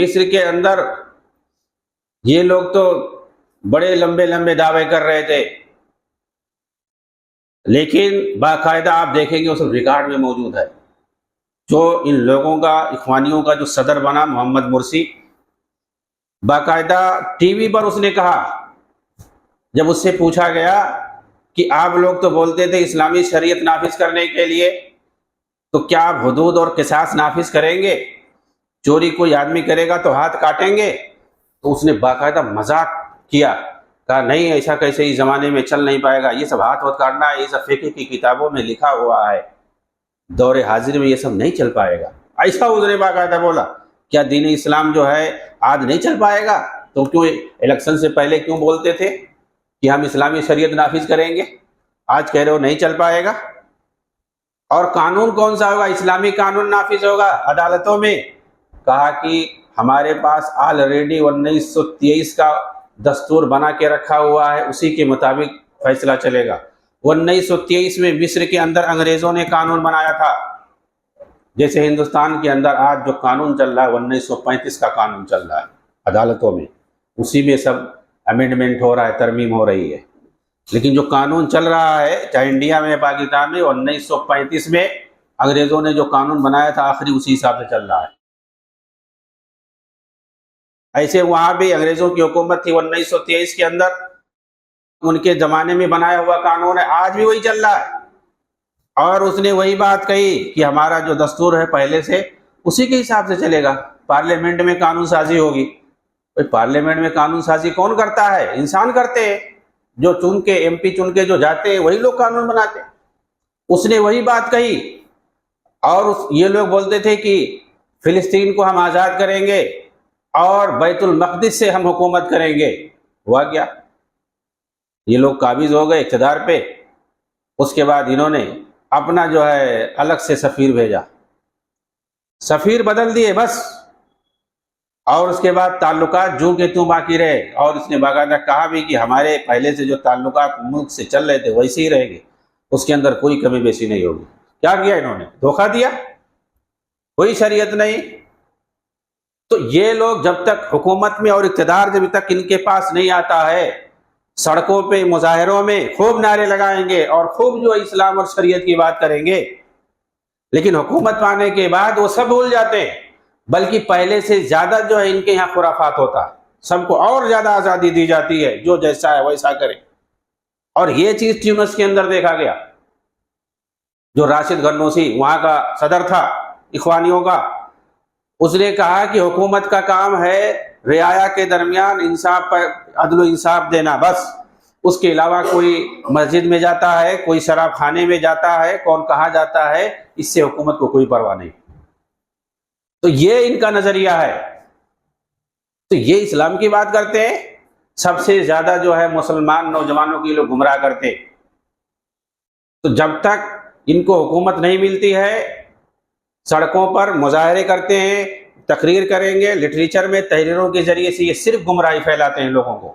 مصر کے اندر یہ لوگ تو بڑے لمبے لمبے دعوے کر رہے تھے، لیکن باقاعدہ آپ دیکھیں گے اس ریکارڈ میں موجود ہے، جو ان لوگوں کا، اخوانیوں کا جو صدر بنا محمد مرسی، باقاعدہ ٹی وی پر اس نے کہا، جب اس سے پوچھا گیا کہ آپ لوگ تو بولتے تھے اسلامی شریعت نافذ کرنے کے لیے، تو کیا آپ حدود اور قصاص نافذ کریں گے؟ چوری کوئی آدمی کرے گا تو ہاتھ کاٹیں گے؟ تو اس نے باقاعدہ مذاق کیا، کہا نہیں، ایسا کیسے اس زمانے میں چل نہیں پائے گا، یہ سب ہاتھ کاٹنا ہے، یہ سب فقہ کی کتابوں میں لکھا ہوا ہے، دور حاضر میں یہ سب نہیں چل پائے گا، ایسا اس نے باقاعدہ بولا۔ کیا دین اسلام جو ہے آج نہیں چل پائے گا؟ تو کیوں الیکشن سے پہلے کیوں بولتے تھے کہ ہم اسلامی شریعت نافذ کریں گے؟ آج کہہ رہے ہو نہیں چل پائے گا۔ اور قانون کون سا ہوگا؟ اسلامی قانون نافذ ہوگا عدالتوں میں۔ کہا کہ ہمارے پاس آلریڈی 1923 کا دستور بنا کے رکھا ہوا ہے، اسی کے مطابق فیصلہ چلے گا۔ 1923 میں مصر کے اندر انگریزوں نے قانون بنایا تھا، جیسے ہندوستان کے اندر آج جو قانون چل رہا ہے 1935 کا قانون چل رہا ہے عدالتوں میں، اسی میں سب امینڈمنٹ ہو رہا ہے، ترمیم ہو رہی ہے۔ لیکن جو قانون چل رہا ہے چاہے انڈیا میں پاکستان میں، 1935 میں انگریزوں نے جو قانون بنایا تھا آخری اسی حساب سے چل رہا ہے۔ ایسے وہاں بھی انگریزوں کی حکومت تھی 1923 کے اندر، ان کے زمانے میں بنایا ہوا قانون ہے، آج بھی وہی چل رہا ہے۔ اور اس نے وہی بات کہی کہ ہمارا جو دستور ہے پہلے سے اسی کے حساب سے چلے گا، پارلیمنٹ میں قانون سازی ہوگی۔ پارلیمنٹ میں قانون سازی کون کرتا ہے؟ انسان کرتے ہیں، جو چن کے ایم پی چن کے جو جاتے ہیں وہی لوگ قانون بناتے ہیں۔ اس نے وہی بات کہی، اور یہ لوگ بولتے تھے کہ فلسطین کو ہم آزاد کریں گے اور بیت المقدس سے ہم حکومت کریں گے۔ ہوا کیا؟ یہ لوگ قابض ہو گئے اقتدار پہ، اس کے بعد انہوں نے اپنا جو ہے الگ سے سفیر بھیجا، سفیر بدل دیے بس، اور اس کے بعد تعلقات جو کہ توں باقی رہے۔ اور اس نے باقاعدہ کہا بھی کہ ہمارے پہلے سے جو تعلقات ملک سے چل رہے تھے ویسے ہی رہیں گے، اس کے اندر کوئی کمی بیشی نہیں ہوگی۔ کیا کیا انہوں نے؟ دھوکہ دیا، کوئی شریعت نہیں۔ تو یہ لوگ جب تک حکومت میں اور اقتدار جب تک ان کے پاس نہیں آتا ہے، سڑکوں پہ مظاہروں میں خوب نعرے لگائیں گے اور خوب جو اسلام اور شریعت کی بات کریں گے، لیکن حکومت پانے کے بعد وہ سب بھول جاتے ہیں، بلکہ پہلے سے زیادہ جو ہے ان کے یہاں خرافات ہوتا ہے، سب کو اور زیادہ آزادی دی جاتی ہے، جو جیسا ہے ویسا کرے۔ اور یہ چیز ٹیونس کے اندر دیکھا گیا، جو راشد غنوشی وہاں کا صدر تھا اخوانیوں کا، اس نے کہا کہ حکومت کا کام ہے رعایا کے درمیان انصاف پر عدل و انصاف دینا، بس اس کے علاوہ کوئی مسجد میں جاتا ہے، کوئی شراب خانے میں جاتا ہے، کون کہاں جاتا ہے، اس سے حکومت کو کوئی پرواہ نہیں۔ تو یہ ان کا نظریہ ہے۔ تو یہ اسلام کی بات کرتے ہیں، سب سے زیادہ جو ہے مسلمان نوجوانوں کی لوگ گمراہ کرتے۔ تو جب تک ان کو حکومت نہیں ملتی ہے، سڑکوں پر مظاہرے کرتے ہیں، تقریر کریں گے، لٹریچر میں تحریروں کے ذریعے سے یہ صرف گمراہی پھیلاتے ہیں لوگوں کو۔